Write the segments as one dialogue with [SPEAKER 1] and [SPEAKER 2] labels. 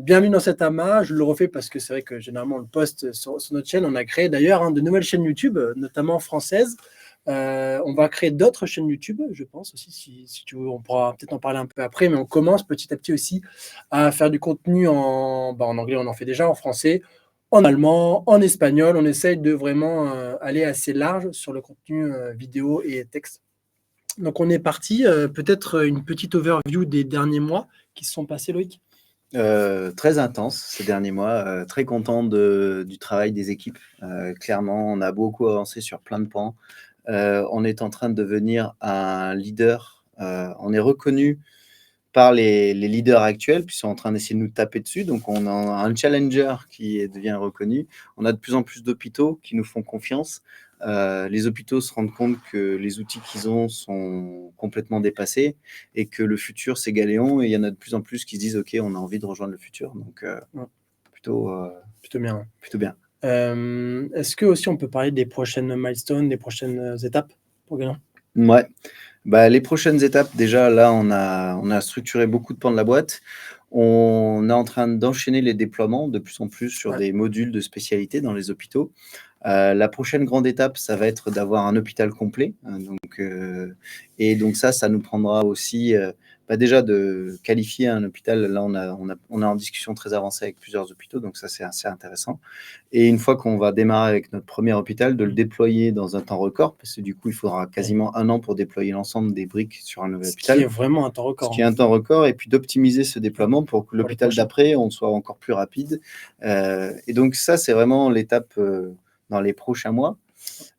[SPEAKER 1] bienvenue dans cet amas. Je le refais parce que c'est vrai que généralement on le poste sur notre chaîne. On a créé d'ailleurs de nouvelles chaînes YouTube, notamment françaises. On va créer d'autres chaînes YouTube, je pense aussi, si tu veux, on pourra peut-être en parler un peu après, mais on commence petit à petit aussi à faire du contenu en anglais, on en fait déjà, en français, en allemand, en espagnol. On essaye de vraiment aller assez large sur le contenu vidéo et texte. Donc on est parti, peut-être une petite overview des derniers mois qui se sont passés, Loïc.
[SPEAKER 2] Très intense ces derniers mois, très content du travail des équipes. Clairement, on a beaucoup avancé sur plein de pans. On est en train de devenir un leader. On est reconnu par les leaders actuels, puis ils sont en train d'essayer de nous taper dessus. Donc, on a un challenger qui devient reconnu. On a de plus en plus d'hôpitaux qui nous font confiance. Les hôpitaux se rendent compte que les outils qu'ils ont sont complètement dépassés et que le futur, c'est Galéon. Et il y en a de plus en plus qui se disent « Ok, on a envie de rejoindre le futur. » Donc, plutôt
[SPEAKER 1] bien.
[SPEAKER 2] Plutôt bien.
[SPEAKER 1] Est-ce que aussi on peut parler des prochaines milestones, des prochaines étapes pour Galéon?
[SPEAKER 2] Ouais. Les prochaines étapes, déjà, là, on a structuré beaucoup de pans de la boîte. On est en train d'enchaîner les déploiements de plus en plus sur des modules de spécialité dans les hôpitaux. La prochaine grande étape, ça va être d'avoir un hôpital complet. Et donc ça nous prendra aussi déjà de qualifier un hôpital. Là, on est en discussion très avancée avec plusieurs hôpitaux, donc ça, c'est assez intéressant. Et une fois qu'on va démarrer avec notre premier hôpital, de le déployer dans un temps record, parce que du coup, il faudra quasiment 1 an pour déployer l'ensemble des briques sur un nouvel hôpital.
[SPEAKER 1] Ce qui est vraiment un temps record.
[SPEAKER 2] Ce qui est un temps record, et puis d'optimiser ce déploiement pour que l'hôpital d'après, on soit encore plus rapide. Et donc ça, c'est vraiment l'étape dans les prochains mois.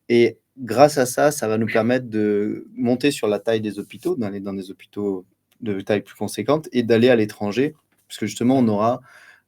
[SPEAKER 2] Et grâce à ça, ça va nous permettre de monter sur la taille des hôpitaux, d'aller dans des hôpitaux de taille plus conséquente et d'aller à l'étranger, parce que justement, on aura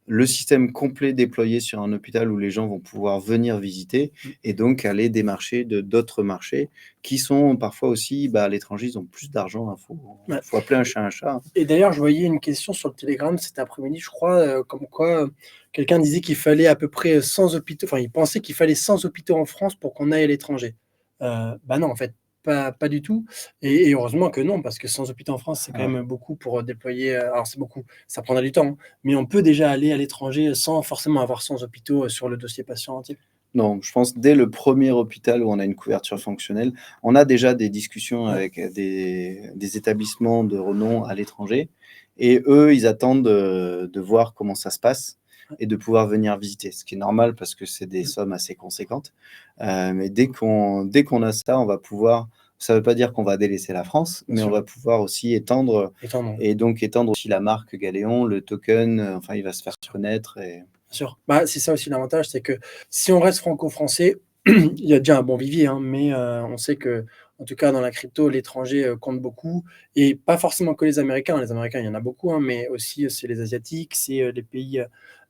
[SPEAKER 2] le système complet déployé sur un hôpital où les gens vont pouvoir venir visiter et donc aller démarcher d'autres marchés qui sont parfois aussi, à l'étranger, ils ont plus d'argent. Faut appeler un chat un chat.
[SPEAKER 1] Et d'ailleurs, je voyais une question sur le Telegram cet après-midi, je crois, comme quoi quelqu'un disait qu'il fallait à peu près 100 hôpitaux, enfin, il pensait qu'il fallait 100 hôpitaux en France pour qu'on aille à l'étranger. Non, en fait, pas du tout. Et heureusement que non, parce que 100 hôpitaux en France, c'est quand même beaucoup pour déployer. Alors, c'est beaucoup, ça prendra du temps, hein, mais on peut déjà aller à l'étranger sans forcément avoir 100 hôpitaux sur le dossier patient entier.
[SPEAKER 2] Non, je pense dès le premier hôpital où on a une couverture fonctionnelle, on a déjà des discussions avec des établissements de renom à l'étranger. Et eux, ils attendent de voir comment ça se passe et de pouvoir venir visiter, ce qui est normal parce que c'est des sommes assez conséquentes. Mais dès qu'on a ça, on va pouvoir. Ça ne veut pas dire qu'on va délaisser la France, mais on va pouvoir aussi étendre et donc étendre aussi la marque Galéon, le token. Il va se faire connaître.
[SPEAKER 1] Bien sûr. C'est ça aussi l'avantage, c'est que si on reste franco-français, il y a déjà un bon vivier, hein, mais on sait que, en tout cas dans la crypto, l'étranger compte beaucoup, et pas forcément que les Américains. Les Américains, il y en a beaucoup, hein, mais aussi c'est les Asiatiques, c'est les pays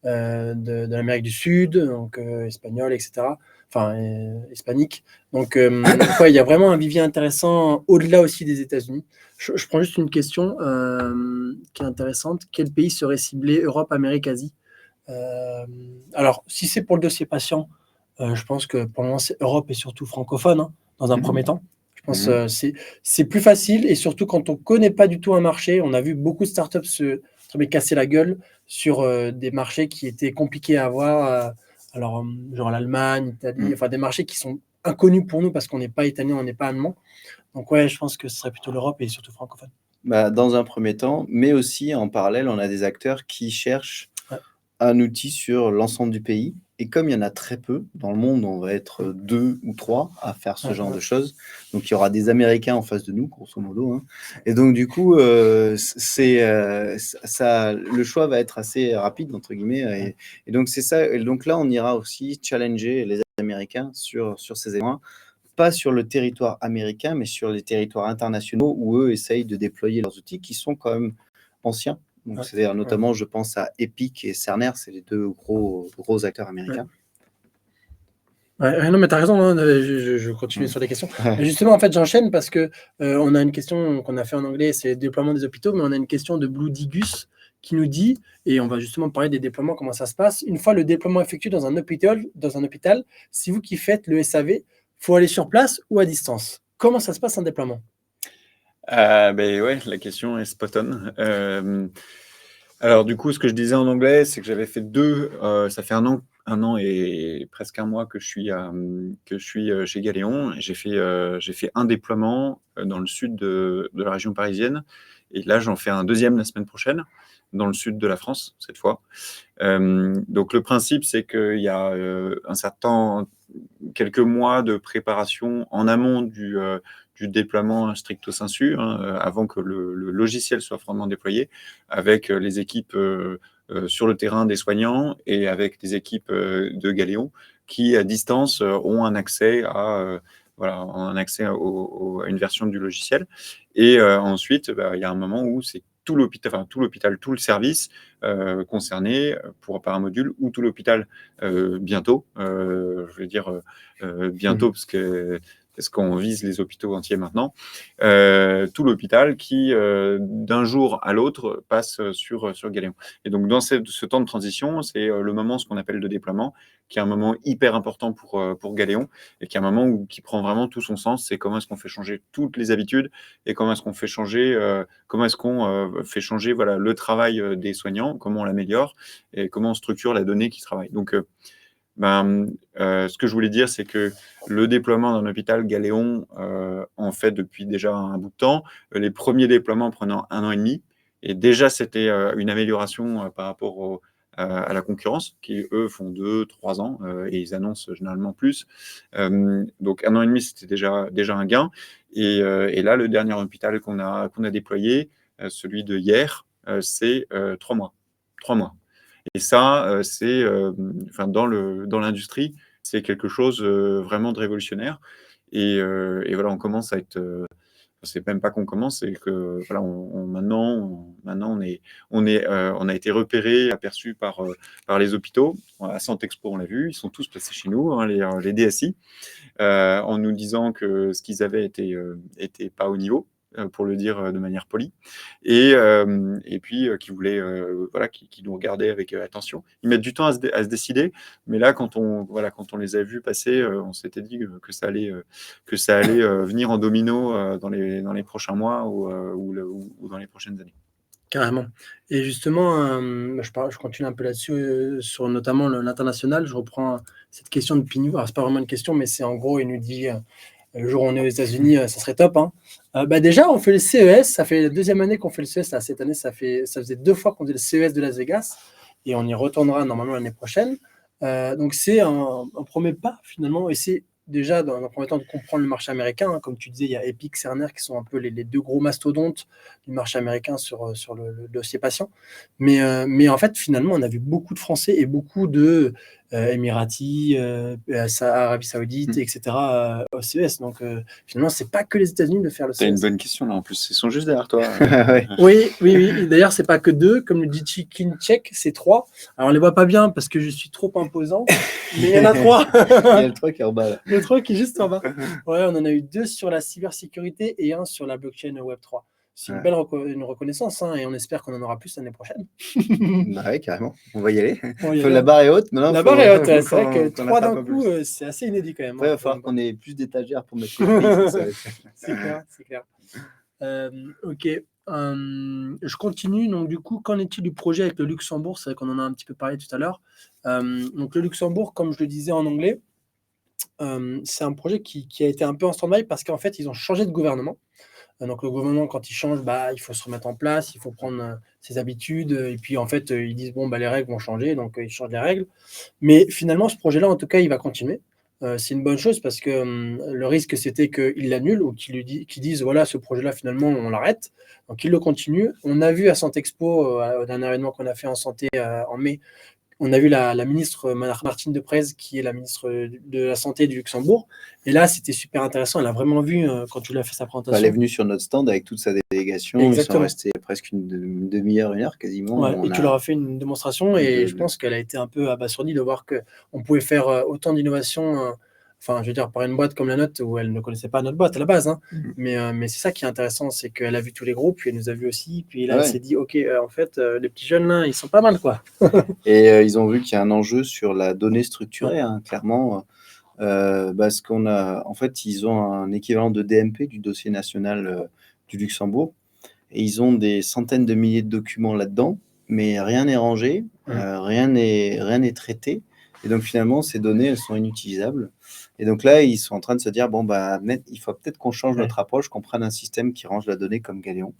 [SPEAKER 1] de l'Amérique du Sud, donc espagnol, etc. Enfin, hispanique. Donc, il y a vraiment un vivier intéressant au-delà aussi des États-Unis. Je prends juste une question qui est intéressante. Quel pays serait ciblé, Europe, Amérique, Asie? Alors, si c'est pour le dossier patient, je pense que pour le moment, c'est Europe et surtout francophone, hein, dans un premier temps. Je pense que c'est plus facile, et surtout quand on ne connaît pas du tout un marché. On a vu beaucoup de startups se casser la gueule sur des marchés qui étaient compliqués à avoir, genre l'Allemagne, l'Italie, enfin des marchés qui sont inconnus pour nous parce qu'on n'est pas italien, on n'est pas allemand. Donc je pense que ce serait plutôt l'Europe et surtout francophone.
[SPEAKER 2] Dans un premier temps, mais aussi en parallèle, on a des acteurs qui cherchent un outil sur l'ensemble du pays. Et comme il y en a très peu dans le monde, on va être 2 ou 3 à faire ce genre de choses. Donc, il y aura des Américains en face de nous, grosso modo. Hein. Et donc, du coup, le choix va être assez rapide, entre guillemets. Et donc, c'est ça. Et donc là, on ira aussi challenger les Américains sur ces éléments. Pas sur le territoire américain, mais sur les territoires internationaux où eux essayent de déployer leurs outils qui sont quand même anciens. Donc, c'est-à-dire notamment, je pense à Epic et Cerner, c'est les 2 gros acteurs américains.
[SPEAKER 1] Non, mais tu as raison, hein, je continue sur les questions. Mais justement, en fait, j'enchaîne parce que on a une question qu'on a fait en anglais, c'est le déploiement des hôpitaux, mais on a une question de Blue Digus qui nous dit, et on va justement parler des déploiements, comment ça se passe. Une fois le déploiement effectué dans un hôpital, c'est vous qui faites le SAV, il faut aller sur place ou à distance? Comment ça se passe un déploiement?
[SPEAKER 3] La question est spot on. Alors, du coup, ce que je disais en anglais, c'est que j'avais fait ça fait un an et presque un mois que je suis, chez Galéon. J'ai fait un déploiement dans le sud de la région parisienne. Et là, j'en fais un deuxième la semaine prochaine, dans le sud de la France, cette fois. Donc, le principe, c'est qu'il y a quelques mois de préparation en amont du déploiement stricto sensu, hein, avant que le logiciel soit vraiment déployé, avec les équipes sur le terrain des soignants et avec des équipes de Galéon qui, à distance, ont un accès à une version du logiciel. Et ensuite, il y a un moment où c'est tout l'hôpital, tout le service concerné par un module, ou tout l'hôpital bientôt, je veux dire bientôt, parce qu'on vise les hôpitaux entiers maintenant, tout l'hôpital qui, d'un jour à l'autre, passe sur Galéon. Et donc, dans ce temps de transition, c'est le moment, ce qu'on appelle le déploiement, qui est un moment hyper important pour Galéon, et qui est un moment qui prend vraiment tout son sens. C'est comment est-ce qu'on fait changer toutes les habitudes, et comment est-ce qu'on fait changer, voilà, le travail des soignants, comment on l'améliore, et comment on structure la donnée qui travaille. Donc, ce que je voulais dire, c'est que le déploiement d'un hôpital Galéon en fait depuis déjà un bout de temps. Les premiers déploiements prenant un an et demi. Et déjà, c'était une amélioration par rapport à la concurrence, qui, eux, font 2-3 ans, et ils annoncent généralement plus. Donc, un an et demi, c'était déjà un gain. Et là, le dernier hôpital qu'on a déployé, celui de hier, c'est 3 mois. 3 mois. Et ça, dans l'industrie, c'est quelque chose vraiment de révolutionnaire. Et voilà, on commence à être. C'est même pas qu'on commence, c'est que voilà, maintenant, on a été repéré, aperçu par les hôpitaux. À Santexpo, on l'a vu, ils sont tous passés chez nous, hein, les DSI, en nous disant que ce qu'ils avaient était pas au niveau, pour le dire de manière polie, et puis qui voulaient, voilà, qui nous regardaient avec attention. Ils mettent du temps à se décider, mais là, quand on les a vus passer, on s'était dit que ça allait venir en domino dans les prochains mois ou dans les prochaines années.
[SPEAKER 1] Carrément. Et justement, je continue un peu là-dessus, sur notamment l'international. Je reprends cette question de Pignou. Alors, c'est pas vraiment une question, mais c'est en gros, il nous dit le jour où on est aux États-Unis, ça serait top, hein. Déjà, on fait le CES. Ça fait la deuxième année qu'on fait le CES. Là, cette année, ça faisait 2 fois qu'on faisait le CES de Las Vegas, et on y retournera normalement l'année prochaine. Donc, c'est un premier pas finalement. Et c'est déjà, dans un premier temps, de comprendre le marché américain, hein. Comme tu disais, il y a Epic, Cerner qui sont un peu les deux gros mastodontes du marché américain sur le dossier patient. Mais en fait, finalement, on a vu beaucoup de Français et beaucoup de Émiratis, Arabie Saoudite, etc. au CES. Donc, finalement, c'est pas que les États-Unis de faire le
[SPEAKER 3] T'as une
[SPEAKER 1] CES.
[SPEAKER 3] bonne question là, en plus, ils sont juste derrière toi.
[SPEAKER 2] Ouais.
[SPEAKER 1] Oui. Et d'ailleurs, c'est pas que 2, comme le dit Kinchek, c'est 3. Alors, on les voit pas bien parce que je suis trop imposant, mais il y en a 3.
[SPEAKER 2] Il y a le truc en bas là.
[SPEAKER 1] Le 3 qui est juste en bas. Ouais, on en a eu 2 sur la cybersécurité et 1 sur la blockchain Web3. C'est une
[SPEAKER 2] Ouais.
[SPEAKER 1] belle une reconnaissance, hein, et on espère qu'on en aura plus l'année prochaine.
[SPEAKER 2] Bah ouais, carrément. On va y aller.
[SPEAKER 1] On y
[SPEAKER 2] La
[SPEAKER 1] aller.
[SPEAKER 2] barre est haute. Maintenant,
[SPEAKER 1] La barre est haute, ouais. C'est vrai que
[SPEAKER 2] qu'on
[SPEAKER 1] 3
[SPEAKER 2] attrape
[SPEAKER 1] d'un
[SPEAKER 2] un peu
[SPEAKER 1] coup,
[SPEAKER 2] plus.
[SPEAKER 1] c'est assez inédit quand même,
[SPEAKER 2] Après, il
[SPEAKER 1] hein,
[SPEAKER 2] va
[SPEAKER 1] pour
[SPEAKER 2] falloir
[SPEAKER 1] une
[SPEAKER 2] qu'on
[SPEAKER 1] boîte.
[SPEAKER 2] ait plus d'étagères pour mettre les prix. Ça va être-
[SPEAKER 1] C'est clair, c'est clair. Ok. Je continue. Donc, du coup, qu'en est-il du projet avec le Luxembourg? C'est vrai qu'on en a un petit peu parlé tout à l'heure. Donc, le Luxembourg, comme je le disais en anglais, c'est un projet qui a été un peu en stand-by parce qu'en fait, ils ont changé de gouvernement. Donc, le gouvernement, quand il change, il faut se remettre en place, il faut prendre ses habitudes. Et puis, en fait, ils disent, bon, les règles vont changer, donc ils changent les règles. Mais finalement, ce projet-là, en tout cas, il va continuer. C'est une bonne chose parce que le risque, c'était qu'ils l'annulent ou qu'ils disent, voilà, ce projet-là, finalement, on l'arrête. Donc, ils le continuent. On a vu à Santexpo, au dernier événement qu'on a fait en santé en mai, on a vu la ministre Martine Deprez, qui est la ministre de la Santé du Luxembourg. Et là, c'était super intéressant. Elle a vraiment vu, quand tu lui as fait sa
[SPEAKER 2] Elle est
[SPEAKER 1] présentation.
[SPEAKER 2] venue sur notre stand avec toute sa délégation.
[SPEAKER 1] Exactement.
[SPEAKER 2] Ils sont restés presque une demi-heure, 1 heure quasiment.
[SPEAKER 1] Ouais,
[SPEAKER 2] On
[SPEAKER 1] et tu
[SPEAKER 2] a-
[SPEAKER 1] leur as fait une démonstration, et je pense qu'elle a été un peu abasourdie de voir qu'on pouvait faire autant d'innovation, enfin, je veux dire, par une boîte comme la nôtre, où elle ne connaissait pas notre boîte à la base, hein. Mais c'est ça qui est intéressant, c'est qu'elle a vu tous les groupes, puis elle nous a vu aussi, puis là,
[SPEAKER 2] Ouais.
[SPEAKER 1] elle s'est dit, ok, en fait, les petits jeunes, là, ils sont pas mal, quoi.
[SPEAKER 2] Et ils ont vu qu'il y a un enjeu sur la donnée structurée, hein, clairement. Parce qu'on a, en fait, ils ont un équivalent de DMP, du dossier national du Luxembourg, et ils ont des centaines de milliers de documents là-dedans. mais rien n'est rangé, rien n'est traité. Et donc finalement, ces données, elles sont inutilisables. Et donc là, ils sont en train de se dire, bon, bah, il faut peut-être qu'on change notre approche, qu'on prenne un système qui range la donnée comme Galéon.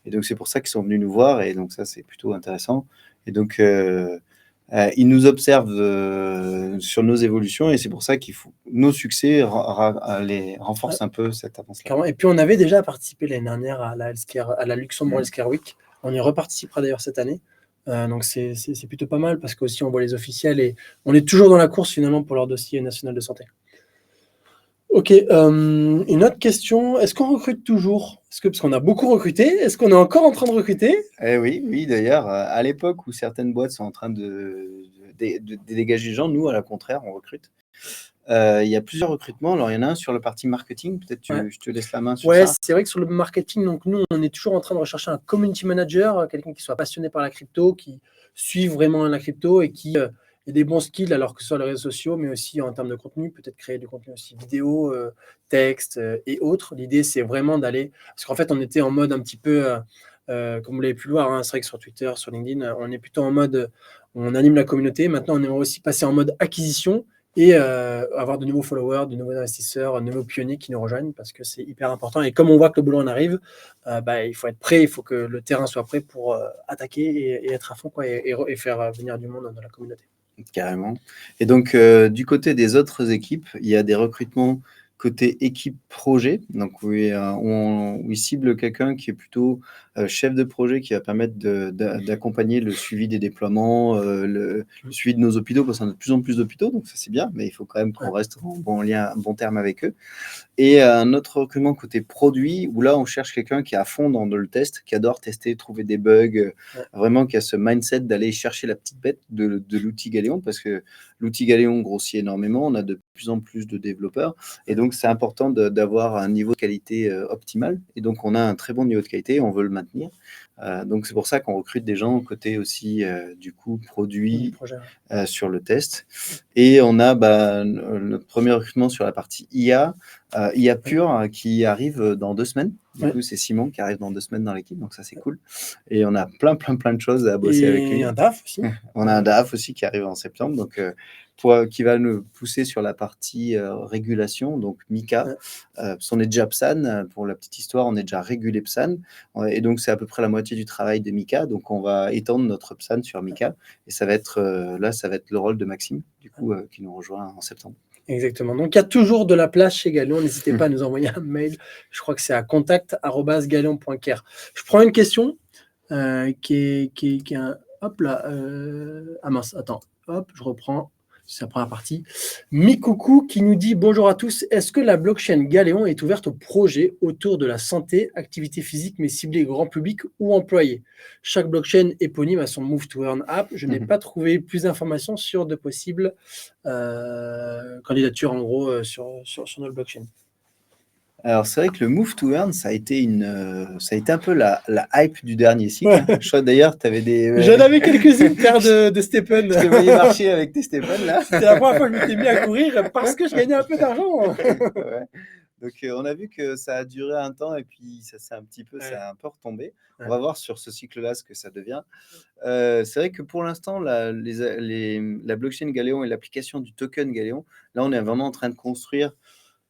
[SPEAKER 2] Et donc c'est pour ça qu'ils sont venus nous voir. Et donc ça, c'est plutôt intéressant. Et donc, ils nous observent sur nos évolutions. Et c'est pour ça qu'il faut nos succès les renforcent un peu cette avance-là.
[SPEAKER 1] Clairement. Et puis on avait déjà participé l'année dernière à la Luxembourg Healthcare Week. On y reparticipera d'ailleurs cette année. Donc c'est plutôt pas mal parce qu'aussi on voit les officiels et on est toujours dans la course finalement pour leur dossier national de santé. Ok, une autre question, est-ce qu'on recrute toujours? Parce qu'on a beaucoup recruté, est-ce qu'on est encore en train de recruter?
[SPEAKER 2] Oui, d'ailleurs, à l'époque où certaines boîtes sont en train de dégager des gens, nous, à la contraire, on recrute. Il y a plusieurs recrutements. Alors, il y en a un sur la partie marketing. Peut-être je te laisse la main sur ça.
[SPEAKER 1] Ouais, c'est vrai que sur le marketing, donc nous, on est toujours en train de rechercher un community manager, quelqu'un qui soit passionné par la crypto, qui suive vraiment la crypto et qui ait des bons skills, alors que ce soit les réseaux sociaux, mais aussi en termes de contenu, peut-être créer du contenu aussi vidéo, texte et autres. L'idée, c'est vraiment d'aller... Parce qu'en fait, on était en mode un petit peu, comme vous l'avez pu le voir, hein, c'est vrai que sur Twitter, sur LinkedIn, on est plutôt en mode, on anime la communauté. Maintenant, on aimerait aussi passer en mode acquisition et avoir de nouveaux followers, de nouveaux investisseurs, de nouveaux pionniers qui nous rejoignent parce que c'est hyper important. Et comme on voit que le boulot en arrive, il faut être prêt, il faut que le terrain soit prêt pour attaquer et être à fond quoi, et faire venir du monde dans la communauté.
[SPEAKER 2] Carrément. Et donc, du côté des autres équipes, il y a des recrutements côté équipe projet, donc où il cible quelqu'un qui est plutôt chef de projet, qui va permettre d'accompagner le suivi des déploiements, le suivi de nos hôpitaux, parce qu'on a de plus en plus d'hôpitaux, donc ça c'est bien, mais il faut quand même qu'on reste en bon terme avec eux. Et un autre recrutement côté produit, où là on cherche quelqu'un qui est à fond dans le test, qui adore tester, trouver des bugs, vraiment qui a ce mindset d'aller chercher la petite bête de l'outil Galéon, parce que l'outil Galéon grossit énormément, on a de plus en plus de développeurs, et donc c'est important d'avoir un niveau de qualité optimal, et donc on a un très bon niveau de qualité, on veut le maintenir. Donc c'est pour ça qu'on recrute des gens côté aussi du coup produit sur le test. Et on a notre premier recrutement sur la partie IA pure qui arrive dans 2 semaines. Du coup, c'est Simon qui arrive dans 2 semaines dans l'équipe, donc ça c'est cool. Et on a plein de choses à bosser avec lui.
[SPEAKER 1] Et un DAF aussi.
[SPEAKER 2] On a un DAF aussi qui arrive en septembre, donc qui va nous pousser sur la partie régulation, donc MiCA. On est déjà PSAN, pour la petite histoire, on est déjà régulé PSAN, et donc c'est à peu près la moitié du travail de MiCA, donc on va étendre notre PSAN sur MiCA, et ça va être le rôle de Maxime, du coup, qui nous rejoint en septembre.
[SPEAKER 1] Exactement. Donc, il y a toujours de la place chez Galéon. N'hésitez pas à nous envoyer un mail. Je crois que c'est à contact@galéon.care. Je prends une question qui est un... Hop là. Ah mince, attends. Hop, je reprends. C'est la première partie. Mikoukou qui nous dit « Bonjour à tous. Est-ce que la blockchain Galéon est ouverte aux projets autour de la santé, activité physique, mais ciblée grand public ou employés? Chaque blockchain éponyme a son Move to Earn app. Je n'ai pas trouvé plus d'informations sur de possibles candidatures, en gros, sur notre blockchain. »
[SPEAKER 2] Alors, c'est vrai que le Move to Earn, ça a été un peu la hype du dernier cycle. Je crois d'ailleurs, tu avais des...
[SPEAKER 1] J'en avais quelques-unes, paires de Stephen.
[SPEAKER 2] Je te voyais marcher avec tes Stephen, là.
[SPEAKER 1] C'était la première fois que je m'étais mis à courir parce que je gagnais un peu d'argent.
[SPEAKER 2] Ouais. Donc, on a vu que ça a duré un temps et puis ça a un peu retombé. On va voir sur ce cycle-là ce que ça devient. C'est vrai que pour l'instant, la blockchain Galéon et l'application du token Galéon, là, on est vraiment en train de construire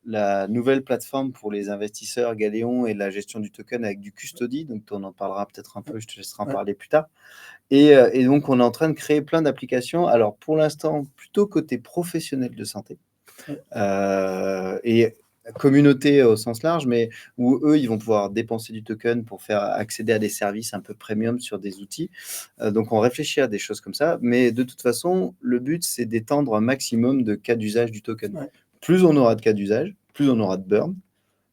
[SPEAKER 2] la nouvelle plateforme pour les investisseurs Galéon et la gestion du token avec du custody. Donc, on en parlera peut-être un peu, je te laisserai en parler plus tard. Et donc, on est en train de créer plein d'applications. Alors, pour l'instant, plutôt côté professionnel de santé et communauté au sens large, mais où eux, ils vont pouvoir dépenser du token pour faire accéder à des services un peu premium sur des outils. Donc, on réfléchit à des choses comme ça. Mais de toute façon, le but, c'est d'étendre un maximum de cas d'usage du token. Ouais. Plus on aura de cas d'usage, plus on aura de burn,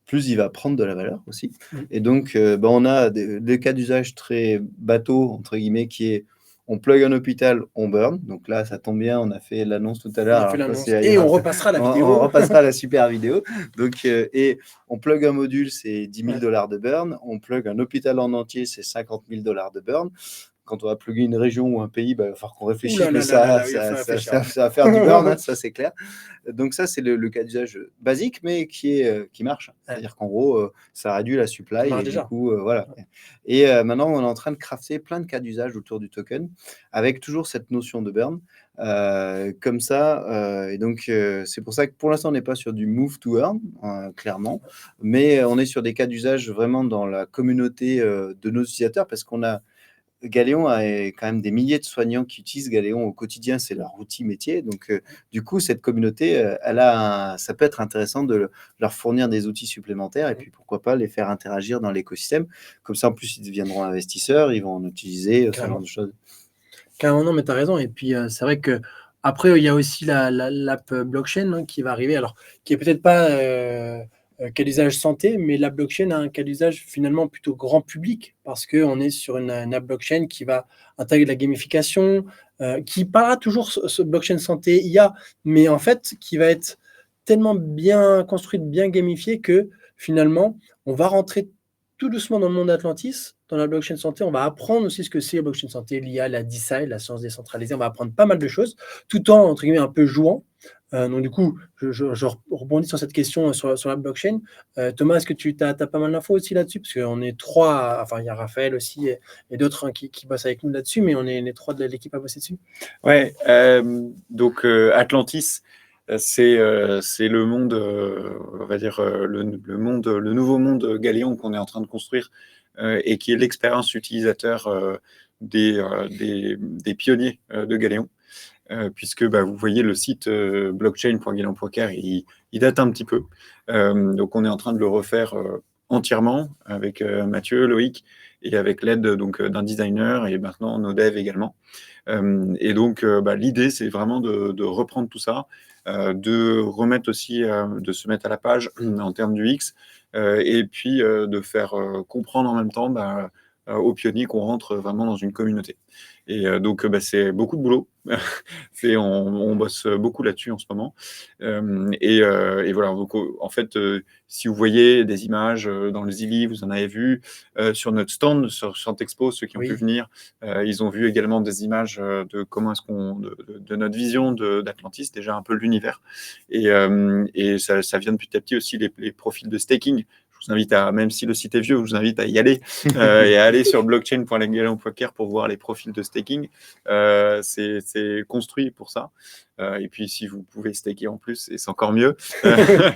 [SPEAKER 2] plus il va prendre de la valeur aussi. Et donc, on a des cas d'usage très bateaux, entre guillemets, qui est on plug un hôpital, on burn. Donc là, ça tombe bien, on a fait l'annonce tout à l'heure.
[SPEAKER 1] Et on repassera la vidéo.
[SPEAKER 2] On repassera la super vidéo. Donc, et on plug un module, c'est $10 000 de burn. On plug un hôpital en entier, c'est $50 000 de burn. quand on va plugger une région ou un pays, bah, il va falloir qu'on réfléchisse,
[SPEAKER 1] Ouh là
[SPEAKER 2] mais
[SPEAKER 1] là là là là,
[SPEAKER 2] ça,
[SPEAKER 1] il va
[SPEAKER 2] ça,
[SPEAKER 1] falloir
[SPEAKER 2] ça,
[SPEAKER 1] réfléchir.
[SPEAKER 2] ça, ça va faire du burn, hein, ça c'est clair. Donc ça, c'est le cas d'usage basique, mais qui marche.
[SPEAKER 1] Ouais.
[SPEAKER 2] C'est-à-dire qu'en gros, ça réduit la
[SPEAKER 1] Ça
[SPEAKER 2] supply
[SPEAKER 1] marche
[SPEAKER 2] et du
[SPEAKER 1] déjà.
[SPEAKER 2] coup, voilà.
[SPEAKER 1] Ouais.
[SPEAKER 2] Et maintenant, on est en train de crafter plein de cas d'usage autour du token, avec toujours cette notion de burn. Comme ça, et donc c'est pour ça que pour l'instant, on n'est pas sur du move to earn, clairement, mais on est sur des cas d'usage vraiment dans la communauté de nos utilisateurs, parce qu'on a Galéon a quand même des milliers de soignants qui utilisent Galéon au quotidien, c'est leur outil métier. Donc, du coup, cette communauté, ça peut être intéressant de leur fournir des outils supplémentaires et puis pourquoi pas les faire interagir dans l'écosystème. Comme ça, en plus, ils deviendront investisseurs, ils vont en utiliser, ce genre de choses.
[SPEAKER 1] Carrément, non, mais tu as raison. Et puis, c'est vrai que après, il y a aussi l'app blockchain, hein, qui va arriver, alors qui est peut-être pas cas d'usage santé, mais la blockchain a un cas d'usage finalement plutôt grand public, parce qu'on est sur une app blockchain qui va intégrer de la gamification, qui parlera toujours ce blockchain santé IA, mais en fait, qui va être tellement bien construite, bien gamifiée, que finalement, on va rentrer tout doucement dans le monde Atlantis, dans la blockchain santé. On va apprendre aussi ce que c'est la blockchain santé, l'IA, la DeSci, la science décentralisée. On va apprendre pas mal de choses, tout en, entre guillemets, un peu jouant. Donc, du coup, je rebondis sur cette question sur la blockchain. Thomas, est-ce que tu as pas mal d'infos aussi là-dessus? Parce qu'on est trois, enfin, il y a Raphaël aussi et d'autres, hein, qui bossent avec nous là-dessus, mais on est les trois de l'équipe à bosser dessus.
[SPEAKER 3] Ouais, donc Atlantis, c'est le monde, on va dire le nouveau monde Galéon qu'on est en train de construire, et qui est l'expérience utilisateur des pionniers de Galéon. Puisque vous voyez le site blockchain.galéon.care, il date un petit peu. Donc on est en train de le refaire entièrement avec Mathieu, Loïc, et avec l'aide d'un designer et maintenant nos devs également. Et donc l'idée, c'est vraiment de reprendre tout ça, de remettre aussi, de se mettre à la page en termes du X, et puis de faire comprendre en même temps aux pionniers qu'on rentre vraiment dans une communauté. Et donc, c'est beaucoup de boulot. On bosse beaucoup là-dessus en ce moment. Et voilà, donc en fait, si vous voyez des images dans le Zili, vous en avez vu. Sur notre stand, sur Expo, ceux qui ont pu venir, ils ont vu également des images de comment est-ce de notre vision d'Atlantis, déjà un peu l'univers. Et ça vient de petit à petit aussi les profils de staking. Je vous invite même si le site est vieux, je vous invite à y aller et à aller sur blockchain.galéon.care pour voir les profils de staking. C'est construit pour ça. Et puis, si vous pouvez staker en plus, c'est encore mieux,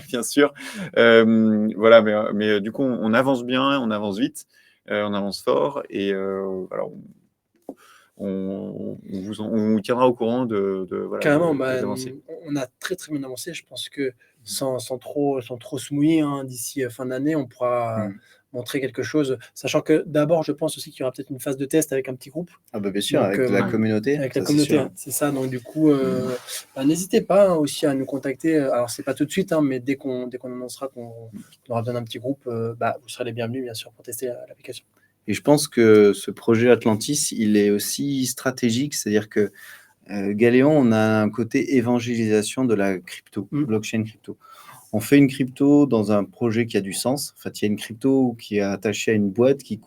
[SPEAKER 3] bien sûr. Voilà, mais du coup, on avance bien, on avance vite, on avance fort, et voilà, on vous tiendra au courant de
[SPEAKER 1] Carrément,
[SPEAKER 3] des avancées.
[SPEAKER 1] on a très très bien avancé. Je pense que sans trop se mouiller, hein, d'ici fin d'année, on pourra montrer quelque chose. Sachant que d'abord, je pense aussi qu'il y aura peut-être une phase de test avec un petit groupe.
[SPEAKER 2] Ah bah bien sûr,
[SPEAKER 1] Donc,
[SPEAKER 2] avec la communauté.
[SPEAKER 1] Avec la communauté, hein, c'est ça. Donc du coup, n'hésitez pas, hein, aussi à nous contacter. Alors c'est pas tout de suite, hein, mais dès qu'on annoncera qu'on aura besoin d'un petit groupe, vous serez les bienvenus, bien sûr, pour tester l'application.
[SPEAKER 2] Et je pense que ce projet Atlantis, il est aussi stratégique, c'est-à-dire que Galéon, on a un côté évangélisation de la crypto, blockchain crypto. On fait une crypto dans un projet qui a du sens. En fait, il y a une crypto qui est attachée à une boîte qui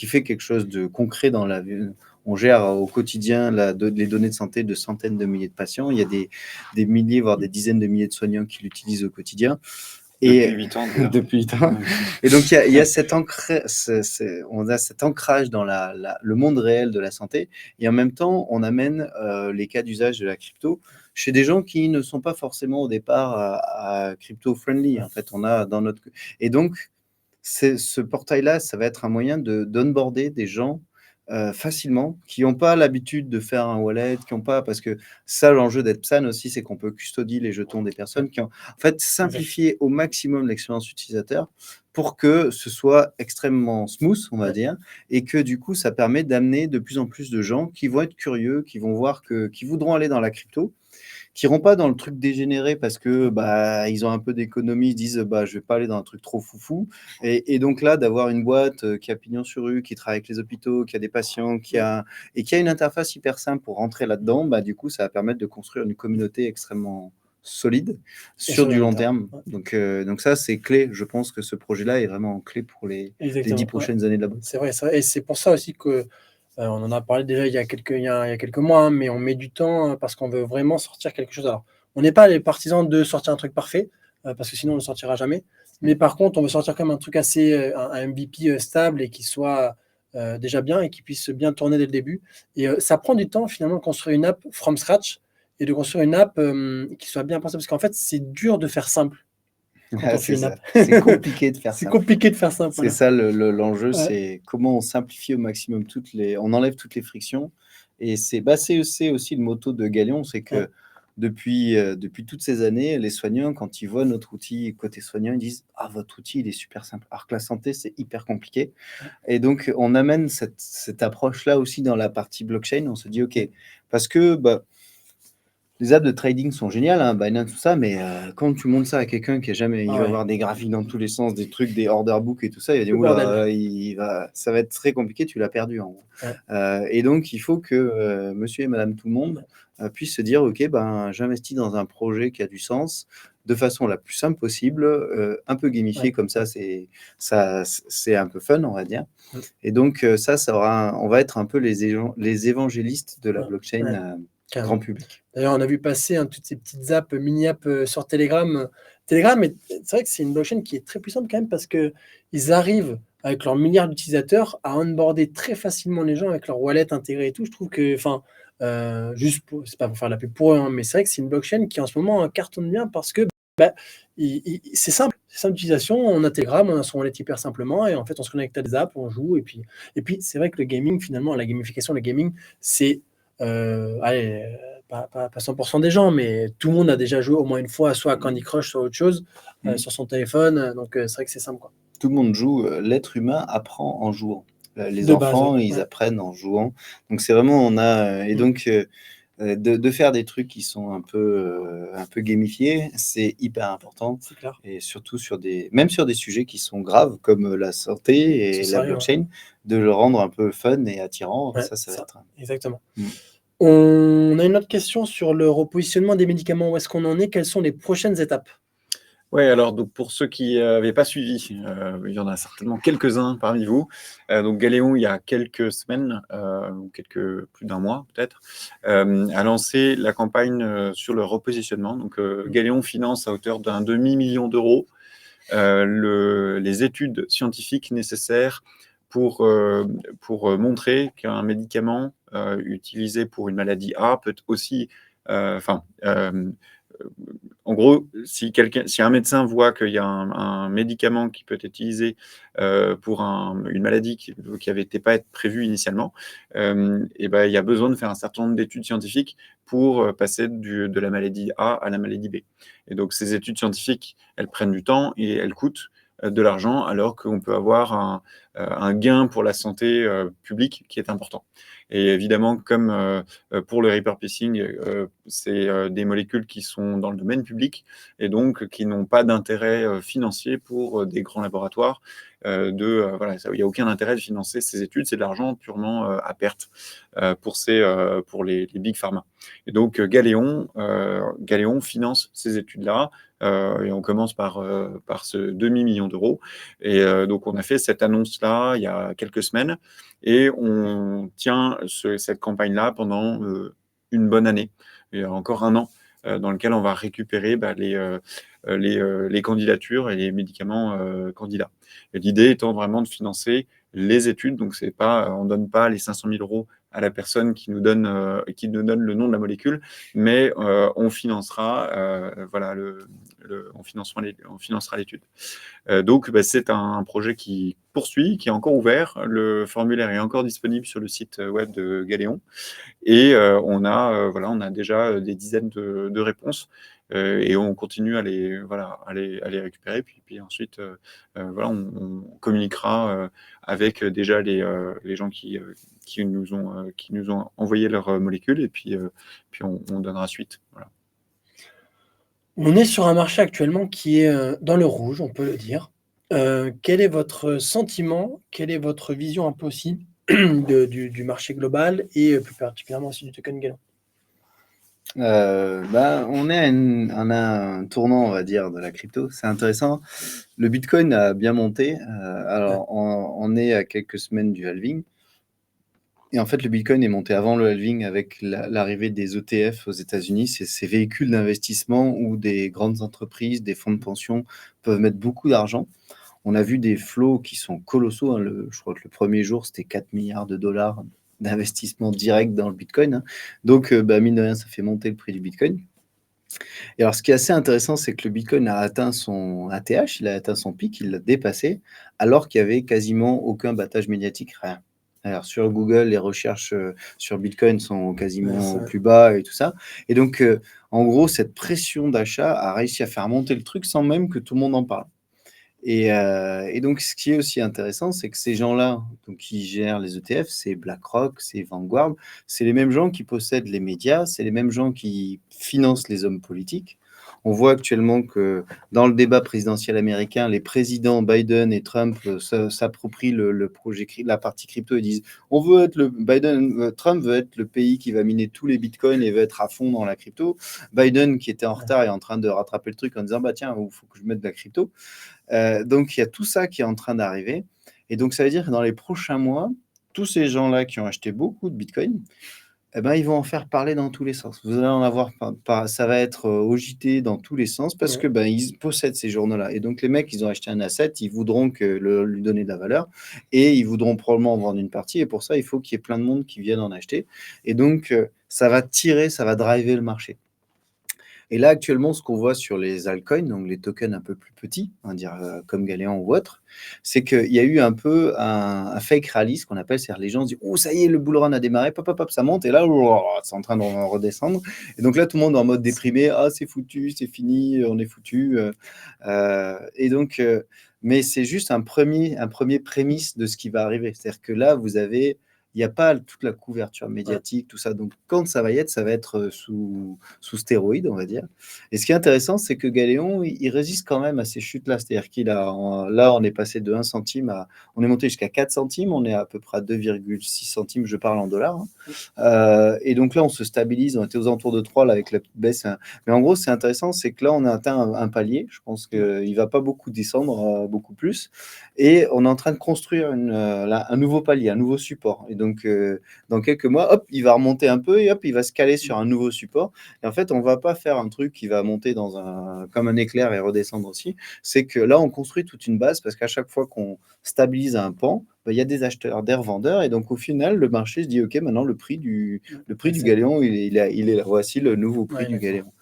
[SPEAKER 2] fait quelque chose de concret dans la vie. On gère au quotidien les données de santé de centaines de milliers de patients. Il y a des milliers, voire des dizaines de milliers de soignants qui l'utilisent au quotidien.
[SPEAKER 3] Depuis 8 ans.
[SPEAKER 2] Depuis 8 ans. Et donc, il y a cet ancrage dans le monde réel de la santé. Et en même temps, on amène les cas d'usage de la crypto chez des gens qui ne sont pas forcément au départ à crypto-friendly. En fait, on a dans notre... Et donc, ce portail-là, ça va être un moyen d'onboarder des gens facilement, qui n'ont pas l'habitude de faire un wallet, qui n'ont pas, parce que ça, l'enjeu d'être PSAN aussi, c'est qu'on peut custodier les jetons des personnes, qui ont en fait simplifié au maximum l'expérience utilisateur pour que ce soit extrêmement smooth, on va dire, et que du coup, ça permet d'amener de plus en plus de gens qui vont être curieux, qui vont voir qui voudront aller dans la crypto, qui n'iront pas dans le truc dégénéré parce que ils ont un peu d'économie, ils se disent je vais pas aller dans un truc trop foufou. Et donc là, d'avoir une boîte qui a pignon sur rue, qui travaille avec les hôpitaux, qui a des patients, qui a une interface hyper simple pour rentrer là-dedans, du coup, ça va permettre de construire une communauté extrêmement solide sur du long terme. Donc ça, c'est clé. Je pense que ce projet-là est vraiment clé pour les 10 prochaines années de la boîte.
[SPEAKER 1] C'est vrai. Et c'est pour ça aussi que On en a parlé déjà il y a quelques mois, hein, mais on met du temps parce qu'on veut vraiment sortir quelque chose. Alors, on n'est pas les partisans de sortir un truc parfait, parce que sinon on ne le sortira jamais. Mais par contre, on veut sortir quand même un truc assez, un MVP stable et qui soit déjà bien et qui puisse bien tourner dès le début. Et ça prend du temps finalement de construire une app from scratch et de construire une app qui soit bien pensée. Parce qu'en fait, c'est dur de faire simple quand
[SPEAKER 2] Ah,
[SPEAKER 1] on fait
[SPEAKER 2] c'est
[SPEAKER 1] une app.
[SPEAKER 2] ça. C'est compliqué de faire
[SPEAKER 1] C'est
[SPEAKER 2] simple.
[SPEAKER 1] compliqué de faire simple,
[SPEAKER 2] C'est
[SPEAKER 1] voilà.
[SPEAKER 2] ça l'enjeu,
[SPEAKER 1] Ouais.
[SPEAKER 2] c'est comment on simplifie au maximum on enlève toutes les frictions. Et c'est aussi le motto de Galion, c'est
[SPEAKER 1] Ouais.
[SPEAKER 2] que depuis toutes ces années, les soignants, quand ils voient notre outil côté soignant, ils disent: «Ah, votre outil, il est super simple». Alors que la santé, c'est hyper compliqué.
[SPEAKER 1] Ouais.
[SPEAKER 2] Et donc, on amène cette approche-là aussi dans la partie blockchain. On se dit: «OK», parce que, bah, les apps de trading sont géniales, hein, Binance, tout ça, mais quand tu montres ça à quelqu'un qui a jamais, il
[SPEAKER 1] Ah
[SPEAKER 2] va
[SPEAKER 1] ouais,
[SPEAKER 2] voir des graphiques dans tous les sens, des trucs, des order books et tout ça, il va dire:
[SPEAKER 1] le
[SPEAKER 2] «Ouh
[SPEAKER 1] bordel.
[SPEAKER 2] là, ça va être très compliqué, tu l'as perdu en gros».
[SPEAKER 1] Ouais.
[SPEAKER 2] Et donc il faut que monsieur et madame tout le monde puissent se dire: «OK, ben, j'investis dans un projet qui a du sens, de façon la plus simple possible, un peu
[SPEAKER 1] Ouais.
[SPEAKER 2] gamifié comme ça,
[SPEAKER 1] Ouais.
[SPEAKER 2] c'est un peu fun, on va dire».
[SPEAKER 1] Mm.
[SPEAKER 2] Et donc on va être un peu les évangélistes de la
[SPEAKER 1] Ouais.
[SPEAKER 2] blockchain
[SPEAKER 1] Ouais.
[SPEAKER 2] grand
[SPEAKER 1] Carrément.
[SPEAKER 2] public.
[SPEAKER 1] D'ailleurs, on a vu passer toutes ces petites apps, mini-apps sur Telegram. Telegram, c'est vrai que c'est une blockchain qui est très puissante quand même parce qu'ils arrivent, avec leurs milliards d'utilisateurs, à onboarder très facilement les gens avec leur wallet intégré et tout. Je trouve que, enfin, c'est pas pour faire de la pub pour eux, hein, mais c'est vrai que c'est une blockchain qui en ce moment cartonne bien parce que bah, c'est simple d'utilisation. On a Telegram, on a son wallet hyper simplement et en fait, on se connecte à des apps, on joue et puis c'est vrai que le gaming, finalement, la gamification, le gaming, c'est allez, pas 100% des gens, mais tout le monde a déjà joué au moins une fois, soit à Candy Crush, soit à autre chose,
[SPEAKER 2] Mmh.
[SPEAKER 1] sur son téléphone. Donc, c'est vrai que c'est simple, quoi.
[SPEAKER 2] Tout le monde joue, l'être humain apprend en jouant. Les
[SPEAKER 1] De base,
[SPEAKER 2] enfants,
[SPEAKER 1] ouais.
[SPEAKER 2] ils
[SPEAKER 1] Ouais.
[SPEAKER 2] apprennent en jouant. Donc c'est vraiment on a, et
[SPEAKER 1] Mm.
[SPEAKER 2] donc de faire des trucs qui sont un peu gamifiés, c'est hyper important
[SPEAKER 1] C'est clair.
[SPEAKER 2] et surtout même sur des sujets qui sont graves comme, la santé
[SPEAKER 1] C'est
[SPEAKER 2] et la
[SPEAKER 1] sérieux, ouais.
[SPEAKER 2] blockchain, de le rendre un peu fun et attirant,
[SPEAKER 1] Ouais,
[SPEAKER 2] ça va
[SPEAKER 1] ça,
[SPEAKER 2] être
[SPEAKER 1] exactement.
[SPEAKER 2] mmh.
[SPEAKER 1] On a une autre question sur le repositionnement des médicaments. Où est-ce qu'on en est? Quelles sont les prochaines étapes?
[SPEAKER 3] Ouais, alors donc pour ceux qui n'avaient pas suivi, il y en a certainement quelques-uns parmi vous. Donc Galéon, il y a quelques semaines, ou plus d'un mois peut-être, a lancé la campagne sur le repositionnement. Donc
[SPEAKER 1] Mm.
[SPEAKER 3] Galéon finance à hauteur d'un demi-million d'euros les études scientifiques nécessaires pour montrer qu'un médicament utilisé pour une maladie A peut aussi, enfin, en gros, si un médecin voit qu'il y a un médicament qui peut être utilisé pour une maladie qui n'avait été pas être prévue initialement, et ben, il y a besoin de faire un certain nombre d'études scientifiques pour passer de la maladie A à la maladie B. Et donc, ces études scientifiques, elles prennent du temps et elles coûtent de l'argent, alors qu'on peut avoir un gain pour la santé publique qui est important. Et évidemment, comme pour le repurposing, c'est des molécules qui sont dans le domaine public et donc qui n'ont pas d'intérêt financier pour des grands laboratoires. Voilà, il n'y a aucun intérêt de financer ces études, c'est de l'argent purement à perte pour les big pharma. Et donc Galéon finance ces études-là. Et on commence par ce demi-million d'euros. Et donc, on a fait cette annonce-là il y a quelques semaines et on tient cette campagne-là pendant une bonne année, et encore un an, dans lequel on va récupérer les candidatures et les médicaments candidats. Et l'idée étant vraiment de financer les études, donc c'est pas, on ne donne pas les 500 000 euros à la personne qui nous donne le nom de la molécule, mais on financera, voilà, on financera l'étude. Donc, bah, c'est un projet qui poursuit, qui est encore ouvert. Le formulaire est encore disponible sur le site web de Galéon. Et on a déjà des dizaines de réponses. Et on continue à les récupérer. Puis ensuite, voilà, on communiquera avec déjà les gens qui nous ont envoyé leurs molécules. Et puis on donnera suite. Voilà.
[SPEAKER 1] On est sur un marché actuellement qui est dans le rouge, on peut le dire. Quel est votre sentiment? Quelle est votre vision un peu aussi du marché global et plus particulièrement aussi du token Galo?
[SPEAKER 2] Bah, on a un tournant, on va dire, de la crypto. C'est intéressant. Le Bitcoin a bien monté.
[SPEAKER 1] Ouais.
[SPEAKER 2] Alors, on est à quelques semaines du halving. Et en fait, le Bitcoin est monté avant le halving avec l'arrivée des ETF aux États-Unis. C'est ces véhicules d'investissement où des grandes entreprises, des fonds de pension peuvent mettre beaucoup d'argent. On a vu des flots qui sont colossaux, hein. Je crois que le premier jour, c'était 4 milliards de dollars d'investissement direct dans le Bitcoin, hein. Donc, mine de rien, ça fait monter le prix du Bitcoin. Et alors, ce qui est assez intéressant, c'est que le Bitcoin a atteint son ATH, il a atteint son pic, il l'a dépassé, alors qu'il n'y avait quasiment aucun battage médiatique, rien. Alors, sur Google, les recherches sur Bitcoin sont quasiment au plus bas et tout ça. Et donc, en gros, cette pression d'achat a réussi à faire monter le truc sans même que tout le monde en parle. Et donc, ce qui est aussi intéressant, c'est que ces gens-là, donc, qui gèrent les ETF, c'est BlackRock, c'est Vanguard, c'est les mêmes gens qui possèdent les médias, c'est les mêmes gens qui financent les hommes politiques. On voit actuellement que dans le débat présidentiel américain, les présidents Biden et Trump s'approprient le projet, la partie crypto et disent on veut être Trump veut être le pays qui va miner tous les bitcoins et veut être à fond dans la crypto. Biden, qui était en retard, est en train de rattraper le truc en disant bah tiens, il faut que je mette de la crypto. Donc, il y a tout ça qui est en train d'arriver. Et donc, ça veut dire que dans les prochains mois, tous ces gens-là qui ont acheté beaucoup de Bitcoin, eh ben, ils vont en faire parler dans tous les sens. Vous allez en avoir, ça va être au JT dans tous les sens parce que ils possèdent ces journaux-là. Et donc, les mecs, ils ont acheté un asset, ils voudront lui donner de la valeur et ils voudront probablement en vendre une partie. Et pour ça, il faut qu'il y ait plein de monde qui vienne en acheter. Et donc, ça va driver le marché. Et là, actuellement, ce qu'on voit sur les altcoins, donc les tokens un peu plus petits, on va dire comme Galéon ou autre, c'est qu'il y a eu un peu un fake rally, ce qu'on appelle, c'est-à-dire les gens se disent « Oh, ça y est, le bull run a démarré, pop, pop, pop, ça monte, et là, c'est en train de redescendre. » Et donc là, tout le monde est en mode déprimé, « Ah, c'est foutu, c'est fini, on est foutu. » Et donc, mais c'est juste un premier prémisse de ce qui va arriver. C'est-à-dire que là, il n'y a pas toute la couverture médiatique, tout ça. Donc, quand ça va être sous stéroïdes, on va dire. Et ce qui est intéressant, c'est que Galéon, il résiste quand même à ces chutes-là. C'est-à-dire là, on est passé de 1 centime on est monté jusqu'à 4 centimes, on est à peu près à 2,6 centimes, je parle en dollars, hein. Et donc là, on se stabilise, on était aux alentours de 3, là, avec la petite baisse. Hein. Mais en gros, c'est intéressant, c'est que là, on a atteint un palier. Je pense qu'il ne va pas beaucoup descendre, beaucoup plus. Et on est en train de construire un nouveau palier, un nouveau support. Et donc, dans quelques mois, hop, il va remonter un peu et hop, il va se caler sur un nouveau support. Et en fait, on ne va pas faire un truc qui va monter comme un éclair et redescendre aussi. C'est que là, on construit toute une base parce qu'à chaque fois qu'on stabilise un pan, il y a des acheteurs, des revendeurs. Et donc, au final, le marché se dit, OK, maintenant, le prix du Galéon, il est là. Voici le nouveau prix du Galéon.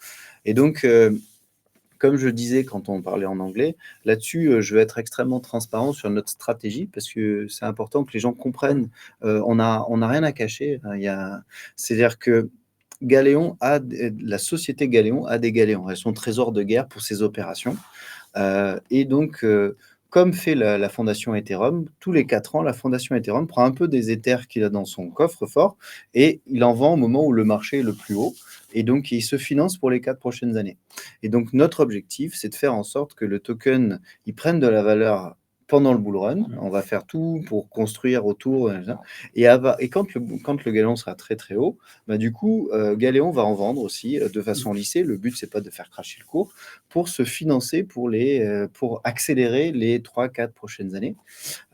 [SPEAKER 2] Et donc, comme je disais quand on parlait en anglais, là-dessus, je veux être extrêmement transparent sur notre stratégie parce que c'est important que les gens comprennent. On n'a rien à cacher. C'est-à-dire que la société Galéon a des Galéons. Elles sont trésors de guerre pour ses opérations. Et donc, comme fait la fondation Ethereum, tous les 4 ans, la fondation Ethereum prend un peu des Ethers qu'il a dans son coffre-fort et il en vend au moment où le marché est le plus haut. Et donc, il se finance pour les 4 prochaines années. Et donc, notre objectif, c'est de faire en sorte que le token, il prenne de la valeur pendant le bull run. On va faire tout pour construire autour. Et quand le Galéon sera très, très haut, du coup, Galéon va en vendre aussi de façon lissée. Le but, c'est pas de faire cracher le cours pour se financer pour accélérer les 3-4 prochaines années.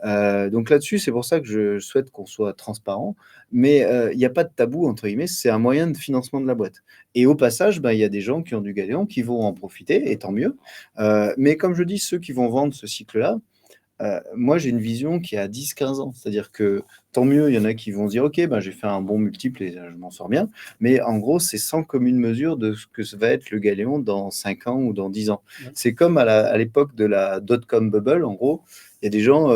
[SPEAKER 2] Donc là-dessus, c'est pour ça que je souhaite qu'on soit transparent, mais il n'y a pas de tabou, entre guillemets, c'est un moyen de financement de la boîte. Et au passage, il y a des gens qui ont du Galéon qui vont en profiter, et tant mieux. Mais comme je dis, ceux qui vont vendre ce cycle-là, moi, j'ai une vision qui est à 10-15 ans. C'est-à-dire que tant mieux, il y en a qui vont se dire « Ok, j'ai fait un bon multiple et je m'en sors bien. » Mais en gros, c'est sans commune mesure de ce que va être le Galéon dans 5 ans ou dans 10 ans. C'est comme à l'époque de la dot-com bubble, en gros. Il y a des gens,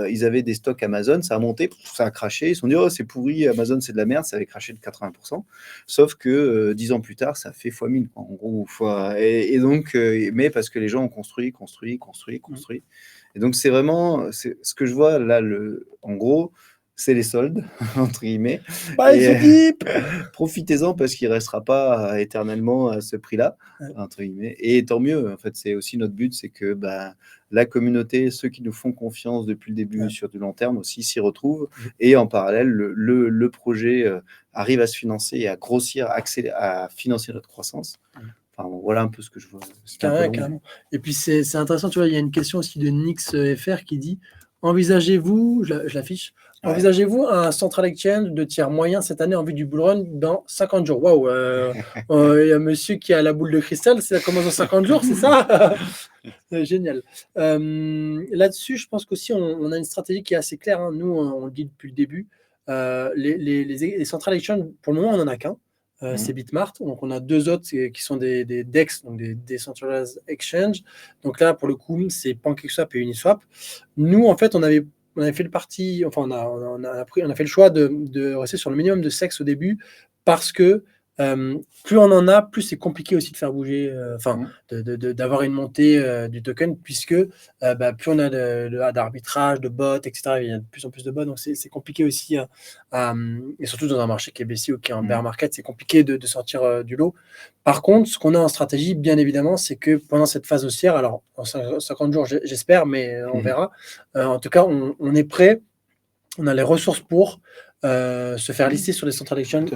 [SPEAKER 2] ils avaient des stocks Amazon, ça a monté, ça a craché. Ils se sont dit « Oh, c'est pourri, Amazon, c'est de la merde. » Ça avait craché de 80%. Sauf que 10 ans plus tard, ça fait x1000. En gros, et donc, mais parce que les gens ont construit. Et donc, c'est vraiment ce que je vois là, en gros, c'est les soldes, entre guillemets. Profitez-en parce qu'il ne restera pas éternellement à ce prix-là, entre guillemets. Et tant mieux, en fait, c'est aussi notre but, c'est que la communauté, ceux qui nous font confiance depuis le début sur du long terme aussi s'y retrouvent. Et en parallèle, le projet arrive à se financer et à grossir, à financer notre croissance. Enfin, voilà un peu ce que je vois.
[SPEAKER 1] Carrément. Et puis c'est intéressant, tu vois, il y a une question aussi de Nix FR qui dit envisagez-vous, je l'affiche,
[SPEAKER 2] Ouais.
[SPEAKER 1] envisagez-vous un central exchange de tiers moyen cette année en vue du bull run dans 50 jours. Waouh, il y a monsieur qui a la boule de cristal, ça commence dans 50 jours, c'est ça? Génial. Là-dessus, je pense qu'aussi on a une stratégie qui est assez claire, hein. Nous, on le dit depuis le début. Les central exchange, pour le moment, on n'en a qu'un. C'est Bitmart. Donc, on a 2 autres qui sont des DEX, donc des Decentralized Exchange. Donc là, pour le coup, c'est PancakeSwap et Uniswap. Nous, en fait, on avait fait le parti, enfin, on a fait le choix de rester sur le minimum de sexe au début parce que plus on en a, plus c'est compliqué aussi de faire bouger, d'avoir une montée du token, puisque plus on a d'arbitrage, de bots, etc. Il y a de plus en plus de bots, donc c'est compliqué aussi, et surtout dans un marché qui est baissier ou qui est en bear market, c'est compliqué de sortir du lot. Par contre, ce qu'on a en stratégie, bien évidemment, c'est que pendant cette phase haussière, alors en 50 jours, j'espère, mais on verra. En tout cas, on est prêt, on a les ressources pour se faire lister sur les central exchange